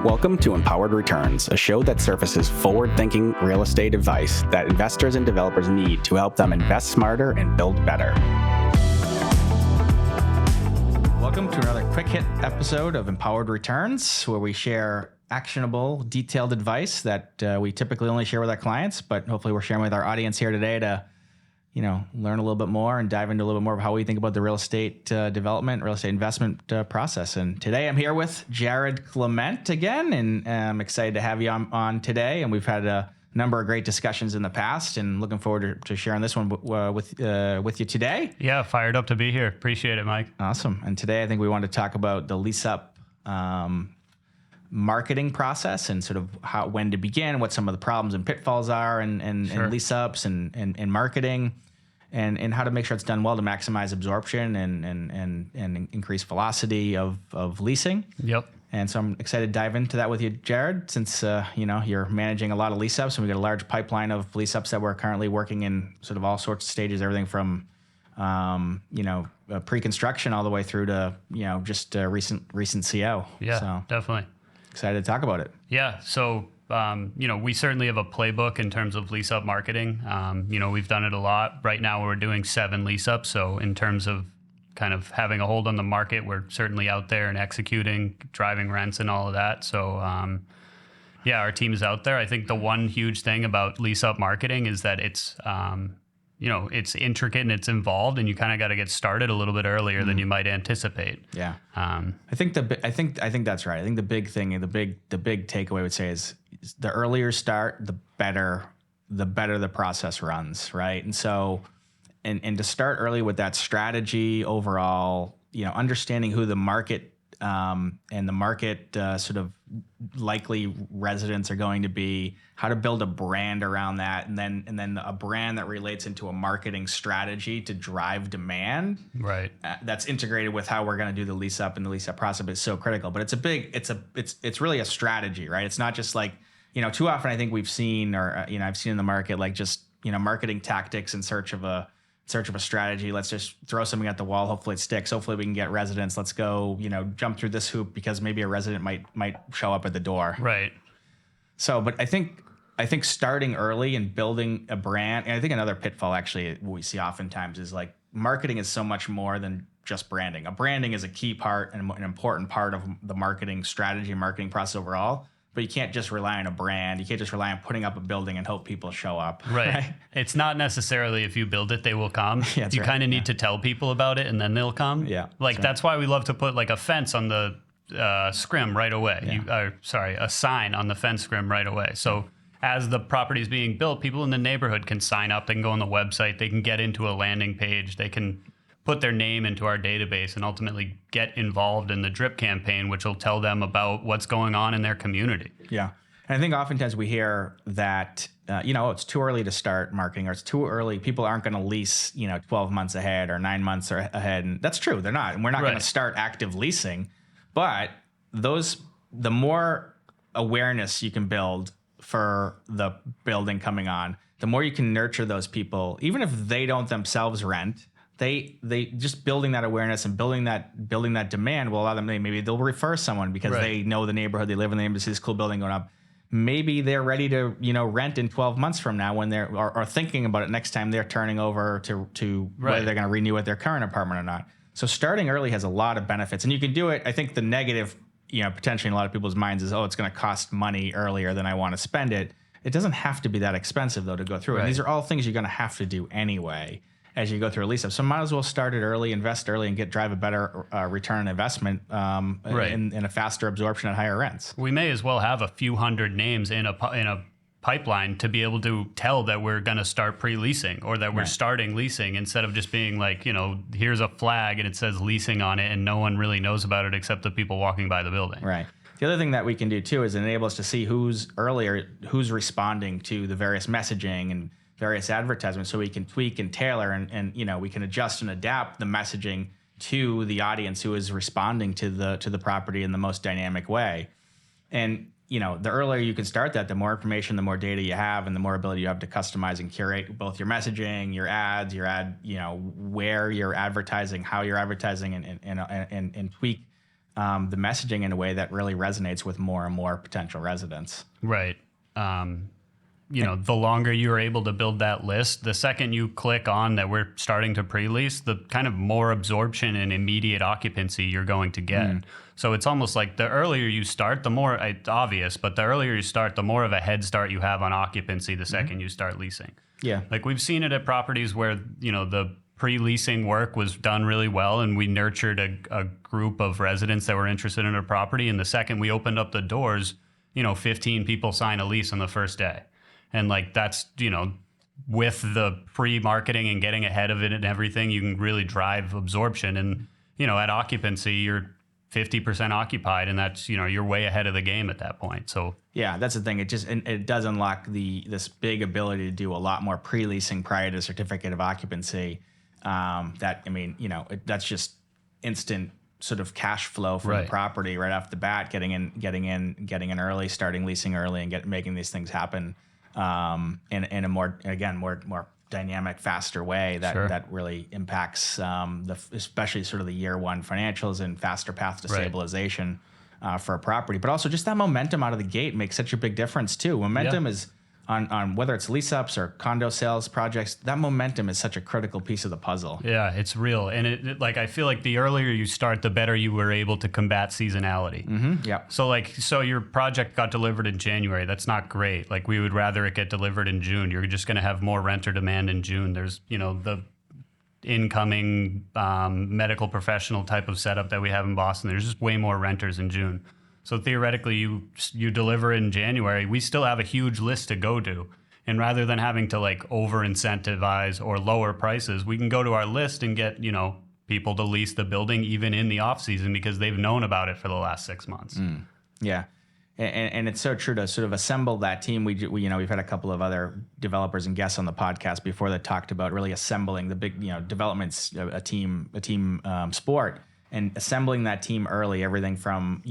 Welcome to Empowered Returns, a show that surfaces forward-thinking real estate advice that investors and developers need to help them invest smarter and build better. Welcome to another quick hit episode of Empowered Returns, where we share actionable, detailed advice that we typically only share with our clients, but hopefully we're sharing with our audience here today to learn a little bit more and dive into a little bit more of how we think about the real estate development, real estate investment process. And today I'm here with Jared Clement again, and I'm excited to have you on today. And we've had a number of great discussions in the past, and looking forward to sharing this one with you today. Yeah, fired up to be here. Appreciate it, Mike. Awesome. And today I think we want to talk about the lease-up marketing process and sort of when to begin, what some of the problems and pitfalls are, and lease-ups and marketing. And how to make sure it's done well to maximize absorption and increase velocity of leasing. Yep. And so I'm excited to dive into that with you, Jared, since you're managing a lot of lease-ups, and we've got a large pipeline of lease-ups that we're currently working in sort of all sorts of stages, everything from pre-construction all the way through to just recent CO. Yeah, so definitely excited to talk about it. Yeah. So we certainly have a playbook in terms of lease-up marketing. We've done it a lot. Right now we're doing 7 lease-ups. So in terms of kind of having a hold on the market, we're certainly out there and executing, driving rents and all of that. So our team is out there. I think the one huge thing about lease-up marketing is that it's it's intricate and it's involved, and you kind of got to get started a little bit earlier than you might anticipate. Yeah. I think that's right. I think the big thing, the big takeaway I would say is the earlier start, the better the process runs, right? And so, and to start early with that strategy overall, understanding who the market and the market sort of likely residents are going to be, how to build a brand around that, and then a brand that relates into a marketing strategy to drive demand. Right. That's integrated with how we're going to do the lease up, and the lease up process is so critical. But it's really a strategy, right? It's not just like, too often I think we've seen, or I've seen in the market, like just marketing tactics in search of a strategy. Let's just throw something at the wall. Hopefully it sticks. Hopefully we can get residents. Let's go, jump through this hoop because maybe a resident might show up at the door. Right. So, but I think starting early and building a brand, and I think another pitfall actually we see oftentimes is like marketing is so much more than just branding. A branding is a key part and an important part of the marketing strategy and marketing process overall. But you can't just rely on a brand. You can't just rely on putting up a building and hope people show up. Right. It's not necessarily if you build it, they will come. Yeah, you kind of need to tell people about it, and then they'll come. Yeah. That's why we love to put like a fence on the scrim right away. Yeah. A sign on the fence scrim right away. So as the property is being built, people in the neighborhood can sign up. They can go on the website. They can get into a landing page. They can put their name into our database and ultimately get involved in the drip campaign, which will tell them about what's going on in their community. Yeah. And I think oftentimes we hear that, it's too early to start marketing, or it's too early. People aren't going to lease, 12 months ahead or 9 months ahead. And that's true. They're not. And we're not going to start active leasing. But the more awareness you can build for the building coming on, the more you can nurture those people, even if they don't themselves rent. They just building that awareness and building that demand will allow them, maybe they'll refer someone because they know the neighborhood, they live in the neighborhood, see this cool building going up. Maybe they're ready to rent in 12 months from now when they're or thinking about it next time they're turning over to whether they're going to renew with their current apartment or not. So starting early has a lot of benefits, and you can do it. I think the negative, potentially in a lot of people's minds is, it's going to cost money earlier than I want to spend it. It doesn't have to be that expensive though to go through. And these are all things you're going to have to do anyway as you go through a lease-up. So might as well start it early, invest early, and drive a better return on investment in a faster absorption at higher rents. We may as well have a few hundred names in a pipeline to be able to tell that we're going to start pre-leasing, or that we're starting leasing, instead of just being like, here's a flag and it says leasing on it and no one really knows about it except the people walking by the building. Right. The other thing that we can do too is enable us to see who's responding to the various messaging and various advertisements, so we can tweak and tailor and we can adjust and adapt the messaging to the audience who is responding to the property in the most dynamic way. And the earlier you can start that, the more information, the more data you have, and the more ability you have to customize and curate both your messaging, your ads, where you're advertising, how you're advertising, and tweak the messaging in a way that really resonates with more and more potential residents. Right. The longer you're able to build that list, the second you click on that we're starting to pre-lease, the kind of more absorption and immediate occupancy you're going to get. So it's almost like the earlier you start, the more, it's obvious, but the earlier you start, the more of a head start you have on occupancy the second you start leasing. Yeah. Like we've seen it at properties where, the pre-leasing work was done really well and we nurtured a group of residents that were interested in a property. And the second we opened up the doors, 15 people sign a lease on the first day. And like that's, with the pre-marketing and getting ahead of it and everything, you can really drive absorption. And, at occupancy, you're 50% occupied, and that's, you're way ahead of the game at that point. So yeah, that's the thing. It does unlock this big ability to do a lot more pre-leasing prior to certificate of occupancy. That's just instant sort of cash flow from the property right off the bat, getting in early, starting leasing early, and making these things happen in a more dynamic, faster way that really impacts especially sort of the year one financials and faster path to stabilization for a property. But also just that momentum out of the gate makes such a big difference too. Momentum is on whether it's lease ups or condo sales projects, that momentum is such a critical piece of the puzzle. Yeah, it's real. And I feel like the earlier you start, the better you were able to combat seasonality. Mm-hmm. Yeah. So your project got delivered in January. That's not great. Like we would rather it get delivered in June. You're just going to have more renter demand in June. There's, the incoming medical professional type of setup that we have in Boston. There's just way more renters in June. So theoretically, you deliver in January, we still have a huge list to go to. And rather than having to like over incentivize or lower prices, we can go to our list and get, people to lease the building even in the off season because they've known about it for the last 6 months. Yeah. And it's so true to sort of assemble that team. We've had a couple of other developers and guests on the podcast before that talked about really assembling the big, development's a team sport, and assembling that team early, everything from,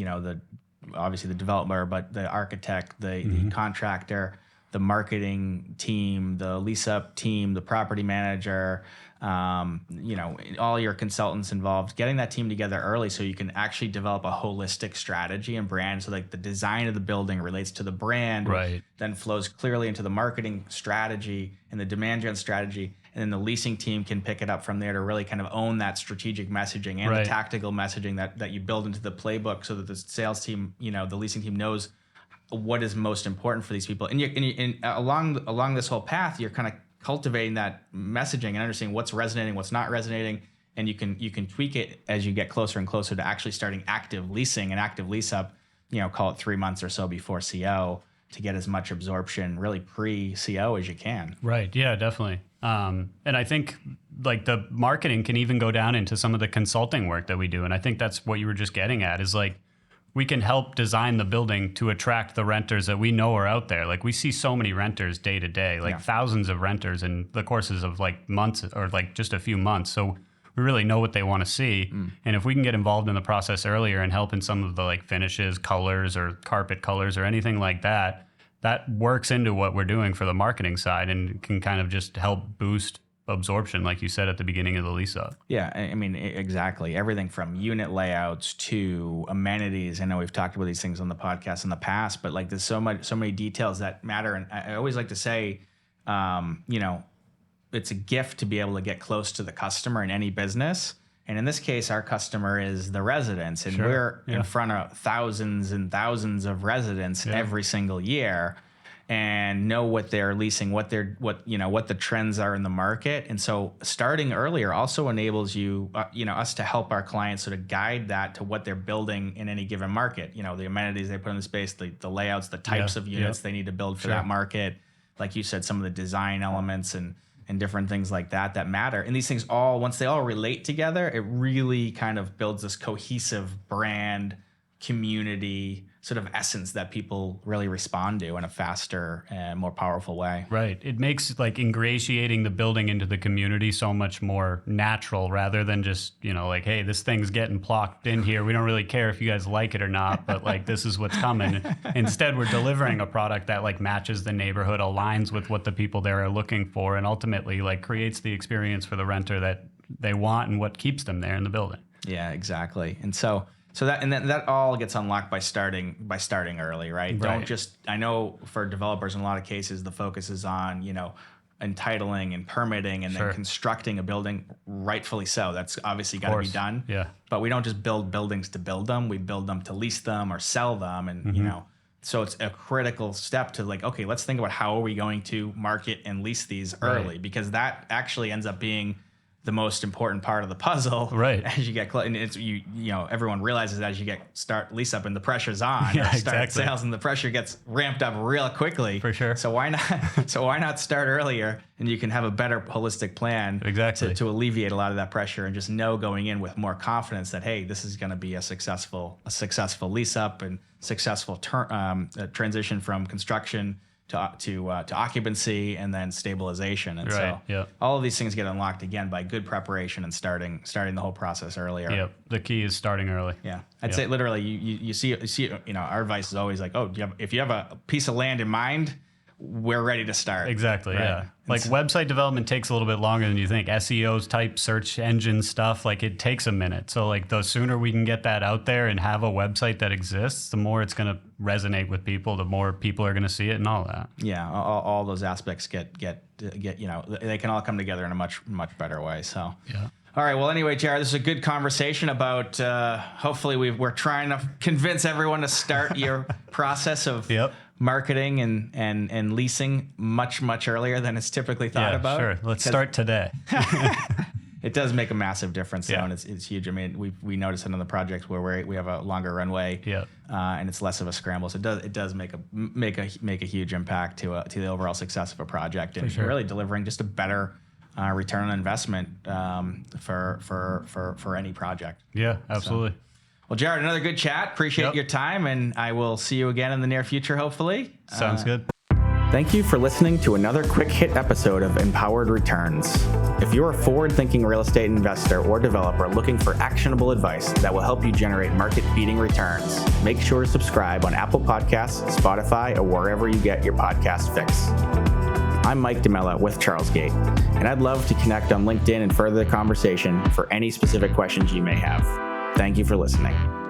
obviously the developer, but the architect, the contractor, the marketing team, the lease-up team, the property manager, all your consultants involved, getting that team together early so you can actually develop a holistic strategy and brand. So like the design of the building relates to the brand, then flows clearly into the marketing strategy and the demand gen strategy. And then the leasing team can pick it up from there to really kind of own that strategic messaging and the tactical messaging that you build into the playbook so that the sales team, the leasing team knows what is most important for these people. And along this whole path, you're kind of cultivating that messaging and understanding what's resonating, what's not resonating. And you can tweak it as you get closer and closer to actually starting active leasing and active lease up, call it 3 months or so before CO to get as much absorption really pre-CO as you can. Right. Yeah, definitely. And I think like the marketing can even go down into some of the consulting work that we do. And I think that's what you were just getting at is like, we can help design the building to attract the renters that we know are out there. Like we see so many renters day to day, thousands of renters in the courses of like months or like just a few months. So we really know what they want to see. And if we can get involved in the process earlier and help in some of the like finishes, colors or carpet colors or anything like that, that works into what we're doing for the marketing side and can kind of just help boost absorption, like you said at the beginning of the lease up. Yeah, I mean, exactly. Everything from unit layouts to amenities. I know we've talked about these things on the podcast in the past, but like there's so many details that matter. And I always like to say, it's a gift to be able to get close to the customer in any business. And in this case, our customer is the residents, and we're in front of thousands and thousands of residents every single year, and know what they're leasing, what the trends are in the market. And so starting earlier also enables us to help our clients sort of guide that to what they're building in any given market. The amenities they put in the space, the layouts, the types of units they need to build for that market. Like you said, some of the design elements and different things like that matter. And these things once they all relate together, it really kind of builds this cohesive brand, community sort of essence that people really respond to in a faster and more powerful way. Right. It makes like ingratiating the building into the community so much more natural rather than just, like, hey, this thing's getting plopped in here. We don't really care if you guys like it or not, but like this is what's coming. Instead, we're delivering a product that like matches the neighborhood, aligns with what the people there are looking for, and ultimately like creates the experience for the renter that they want and what keeps them there in the building. Yeah, exactly. And so So that all gets unlocked by starting early, right? Don't just, I know for developers in a lot of cases, the focus is on, entitling and permitting and then constructing a building, rightfully so. That's obviously got to be done. Yeah. But we don't just build buildings to build them. We build them to lease them or sell them. And, so it's a critical step to like, okay, let's think about how are we going to market and lease these early, because that actually ends up being the most important part of the puzzle, right? As you get close, and it's everyone realizes as you start lease up and the pressure's on, yeah, or start sales and the pressure gets ramped up real quickly. For sure. So why not start earlier, and you can have a better holistic plan to alleviate a lot of that pressure, and just know going in with more confidence that hey, this is going to be a successful lease up and successful transition from construction to occupancy and then stabilization. And all of these things get unlocked again by good preparation and starting the whole process earlier. Yep. The key is starting early. Yeah. I'd say literally you see, our advice is always like, if you have a piece of land in mind, we're ready to start. Exactly. Right? Yeah. Like website development takes a little bit longer than you think. SEOs type search engine stuff, like it takes a minute. So like the sooner we can get that out there and have a website that exists, the more it's going to resonate with people, the more people are going to see it and all that. Yeah. All those aspects get, they can all come together in a much, much better way. So, yeah. All right. Well, anyway, Jared, this is a good conversation about, hopefully we're trying to convince everyone to start your process of marketing and leasing much earlier than it's typically thought about. Sure. Let's start today. It does make a massive difference, though, and it's huge. I mean, we notice it on the projects where we have a longer runway, and it's less of a scramble. So it does make a huge impact to the overall success of a project, and really delivering just a better return on investment for any project. Yeah, absolutely. So, well, Jared, another good chat. Appreciate your time, and I will see you again in the near future, hopefully. Sounds good. Thank you for listening to another quick hit episode of Empowered Returns. If you're a forward-thinking real estate investor or developer looking for actionable advice that will help you generate market-beating returns, make sure to subscribe on Apple Podcasts, Spotify, or wherever you get your podcast fix. I'm Mike DiMella with CHARLSGATE, and I'd love to connect on LinkedIn and further the conversation for any specific questions you may have. Thank you for listening.